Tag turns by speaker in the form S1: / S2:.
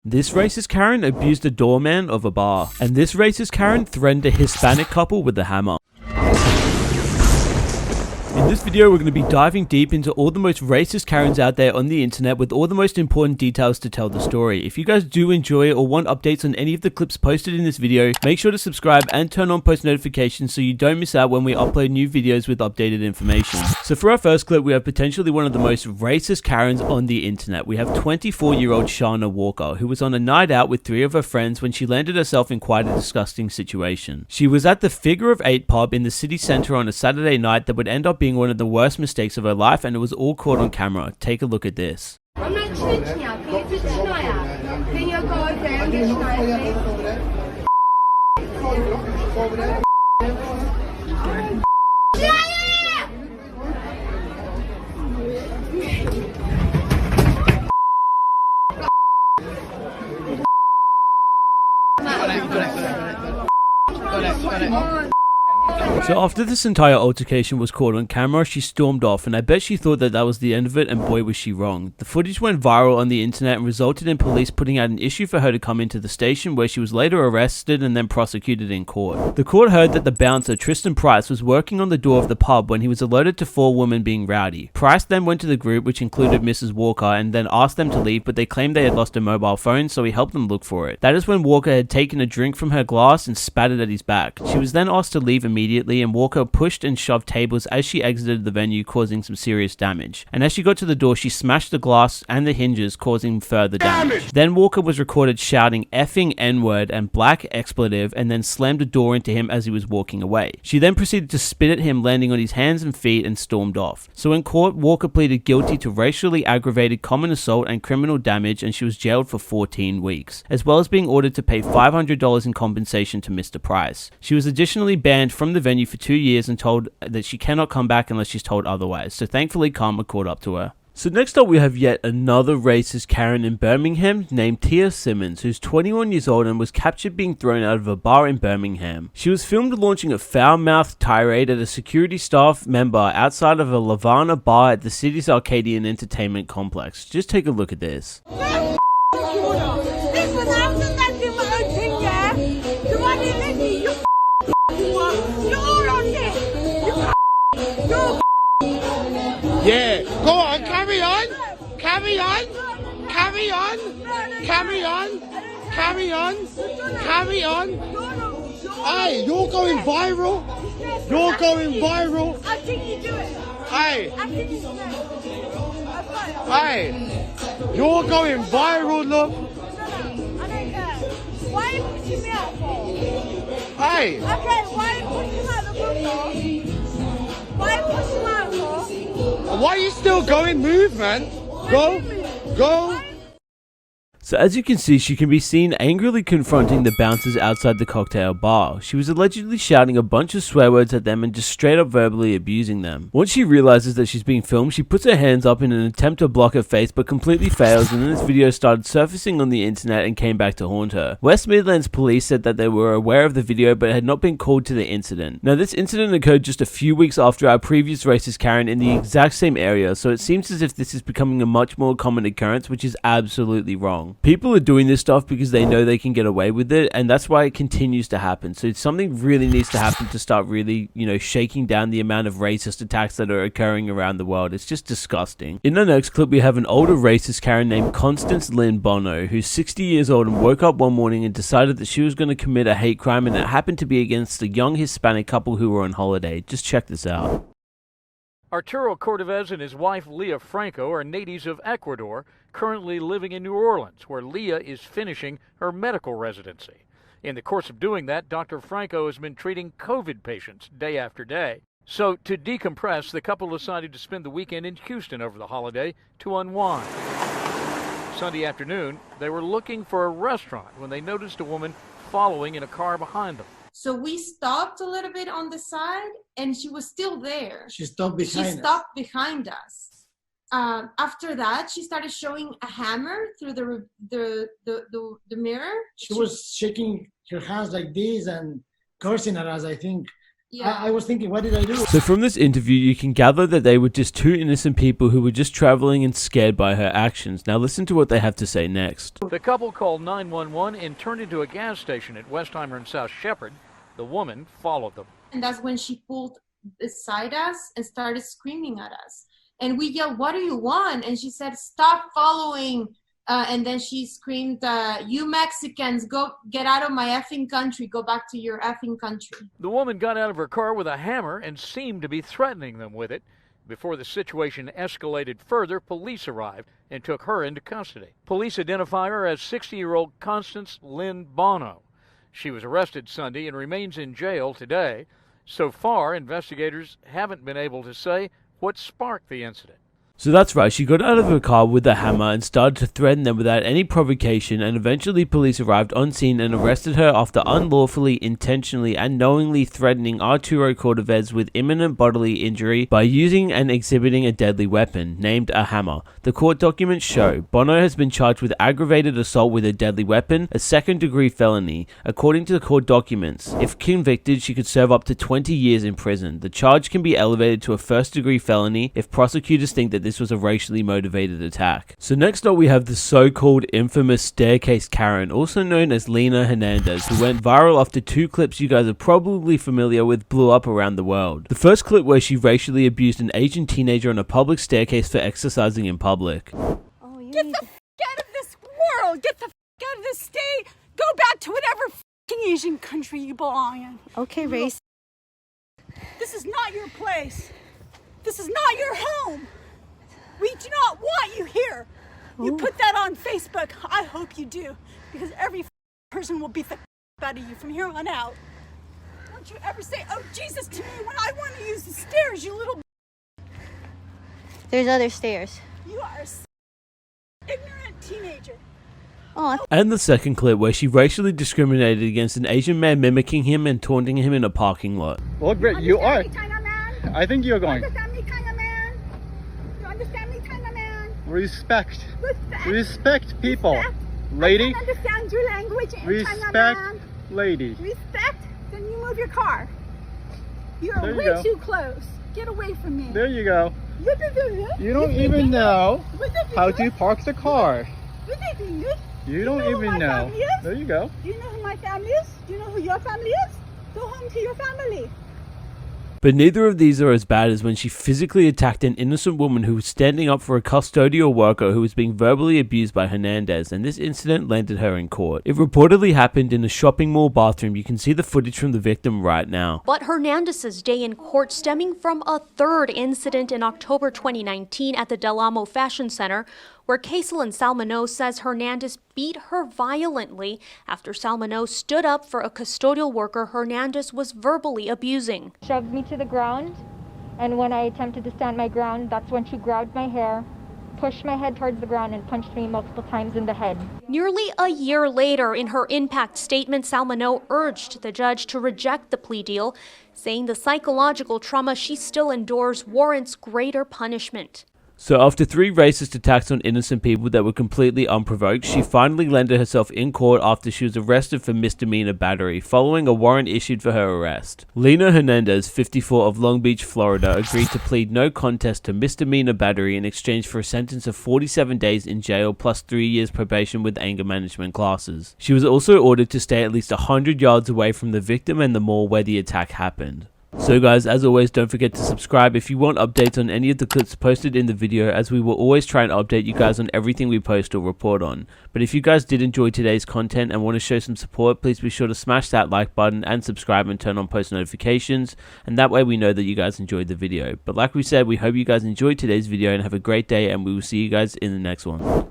S1: This racist Karen abused a doorman of a bar. And this racist Karen threatened a Hispanic couple with a hammer. In this video, we're going to be diving deep into all the most racist Karens out there on the internet with all the most important details to tell the story. If you guys do enjoy or want updates on any of the clips posted in this video, make sure to subscribe and turn on post notifications so you don't miss out when we upload new videos with updated information. So for our first clip, we have potentially one of the most racist Karens on the internet. We have 24-year-old Shauna Walker, who was on a night out with 3 of her friends when she landed herself in quite a disgusting situation. She was at the Figure of 8 pub in the city centre on a Saturday night that would end up being one of the worst mistakes of her life, and it was all caught on camera. Take a look at this.
S2: I'm not touching you. Can you touch Schneier? Can you go over there and get Schneier,
S1: So after this entire altercation was caught on camera, she stormed off, and I bet she thought that was the end of it, and boy was she wrong. The footage went viral on the internet and resulted in police putting out an issue for her to come into the station, where she was later arrested and then prosecuted in court. The court heard that the bouncer, Tristan Price, was working on the door of the pub when he was alerted to 4 women being rowdy. Price then went to the group, which included Mrs. Walker, and then asked them to leave, but they claimed they had lost a mobile phone, so he helped them look for it. That is when Walker had taken a drink from her glass and spat it at his back. She was then asked to leave immediately, and Walker pushed and shoved tables as she exited the venue, causing some serious damage. And as she got to the door, she smashed the glass and the hinges, causing further damage. Then Walker was recorded shouting effing N-word and black expletive, and then slammed a door into him as he was walking away. She then proceeded to spit at him, landing on his hands and feet, and stormed off. So in court, Walker pleaded guilty to racially aggravated common assault and criminal damage, and she was jailed for 14 weeks, as well as being ordered to pay $500 in compensation to Mr. Price. She was additionally banned from the venue for 2 years and told that she cannot come back unless she's told otherwise. So thankfully karma caught up to her. So next up we have yet another racist Karen in Birmingham named Tia Simmons, who's 21 years old and was captured being thrown out of a bar in Birmingham. She was filmed launching a foul-mouthed tirade at a security staff member outside of a Lavana bar at the city's Arcadian Entertainment Complex. Just take a look at this.
S3: Yeah, go on, carry on, carry on, carry on, carry on, carry on, carry on. Hey, you're going viral. You're going viral.
S2: I think you do it.
S3: Hey,
S2: I think you do it.
S3: hey, you're going viral, look.
S2: I don't care. Why are you pushing me out for?
S3: Hey.
S2: Okay, why are you pushing me out the window? Why are you pushing me out for?
S3: Why are you still going? Move, man. Go, go.
S1: So as you can see, she can be seen angrily confronting the bouncers outside the cocktail bar. She was allegedly shouting a bunch of swear words at them and just straight up verbally abusing them. Once she realizes that she's being filmed, she puts her hands up in an attempt to block her face but completely fails, and then this video started surfacing on the internet and came back to haunt her. West Midlands police said that they were aware of the video but had not been called to the incident. Now this incident occurred just a few weeks after our previous racist Karen in the exact same area, so it seems as if this is becoming a much more common occurrence, which is absolutely wrong. People are doing this stuff because they know they can get away with it, and that's why it continues to happen. So something really needs to happen to start really, shaking down the amount of racist attacks that are occurring around the world. It's just disgusting. In our next clip, we have an older racist Karen named Constance Lynn Bono, who's 60 years old and woke up one morning and decided that she was going to commit a hate crime, and it happened to be against a young Hispanic couple who were on holiday. Just check this out.
S4: Arturo Cordovez and his wife Leah Franco are natives of Ecuador, currently living in New Orleans, where Leah is finishing her medical residency. In the course of doing that, Dr. Franco has been treating COVID patients day after day. So, to decompress, the couple decided to spend the weekend in Houston over the holiday to unwind. Sunday afternoon, they were looking for a restaurant when they noticed a woman following in a car behind them.
S5: So we stopped a little bit on the side, and she was still there.
S6: She stopped behind us.
S5: She stopped behind us. After that, she started showing a hammer through the mirror.
S6: She was shaking her hands like this and cursing at us, I think.
S5: Yeah.
S3: I was thinking, what did I do?
S1: So from this interview, you can gather that they were just two innocent people who were just traveling and scared by her actions. Now listen to what they have to say next.
S4: The couple called 911 and turned into a gas station at Westheimer and South Shepherd. The woman followed them.
S5: And that's when she pulled beside us and started screaming at us. And we yelled, "What do you want?" And she said, "Stop following." And then she screamed, "You Mexicans, go get out of my effing country. Go back to your effing country."
S4: The woman got out of her car with a hammer and seemed to be threatening them with it. Before the situation escalated further, police arrived and took her into custody. Police identify her as 60-year-old Constance Lynn Bono. She was arrested Sunday and remains in jail today. So far, investigators haven't been able to say what sparked the incident.
S1: So that's right, she got out of her car with a hammer and started to threaten them without any provocation, and eventually police arrived on scene and arrested her after unlawfully, intentionally and knowingly threatening Arturo Cordovez with imminent bodily injury by using and exhibiting a deadly weapon, named a hammer. The court documents show Bono has been charged with aggravated assault with a deadly weapon, a second-degree felony. According to the court documents, if convicted, she could serve up to 20 years in prison. The charge can be elevated to a first-degree felony if prosecutors think that this was a racially motivated attack. So next up we have the so-called infamous staircase Karen, also known as Lena Hernandez, who went viral after two clips you guys are probably familiar with blew up around the world. The first clip where she racially abused an Asian teenager on a public staircase for exercising in public.
S2: Get the f*** out of this world! Get the f*** out of this state! Go back to whatever f***ing Asian country you belong in.
S6: Okay, race.
S2: This is not your place. This is not your home. We do not want you here. You put that on Facebook. I hope you do, because every person will beat the out of you from here on out. Don't you ever say, "Oh, Jesus," to me when I want to use the stairs, you little.
S6: There's other stairs.
S2: You are a ignorant teenager.
S6: Oh,
S1: And the second clip where she racially discriminated against an Asian man mimicking him and taunting him in a parking lot.
S7: Well, great, you are.
S2: Understand me, China man?
S7: I think you're going.
S2: Understand me, China man? You understand me, China man?
S7: Respect.
S2: Respect.
S7: Respect people.
S2: Respect.
S7: Lady.
S2: I don't understand your language in China
S7: Respect,
S2: man.
S7: lady.
S2: Respect? Then you move your car. You're
S7: There you
S2: way
S7: go.
S2: too close. Get away from me.
S7: There you go. You don't even know how to park the car. You don't
S2: know who
S7: even
S2: my
S7: know.
S2: family is?
S7: There you go.
S2: Do you know who my family is? Do you know who your family is? Go home to your family.
S1: But neither of these are as bad as when she physically attacked an innocent woman who was standing up for a custodial worker who was being verbally abused by Hernandez, and this incident landed her in court. It reportedly happened in a shopping mall bathroom. You can see the footage from the victim right now.
S8: But Hernandez's day in court stemming from a third incident in October 2019 at the Del Amo Fashion Center, where Caselyn Salmano says Hernandez beat her violently after Salmano stood up for a custodial worker Hernandez was verbally abusing.
S9: Shoved me to the ground, and when I attempted to stand my ground, that's when she grabbed my hair, pushed my head towards the ground, and punched me multiple times in the head.
S8: Nearly a year later, in her impact statement, Salmano urged the judge to reject the plea deal, saying the psychological trauma she still endures warrants greater punishment.
S1: So after 3 racist attacks on innocent people that were completely unprovoked, she finally landed herself in court after she was arrested for misdemeanor battery, following a warrant issued for her arrest. Lena Hernandez, 54, of Long Beach, Florida, agreed to plead no contest to misdemeanor battery in exchange for a sentence of 47 days in jail plus 3 years probation with anger management classes. She was also ordered to stay at least 100 yards away from the victim and the mall where the attack happened. So guys, as always, don't forget to subscribe if you want updates on any of the clips posted in the video, as we will always try and update you guys on everything we post or report on. But if you guys did enjoy today's content and want to show some support, please be sure to smash that like button and subscribe and turn on post notifications, and that way we know that you guys enjoyed the video. But like we said, we hope you guys enjoyed today's video and have a great day, and we will see you guys in the next one.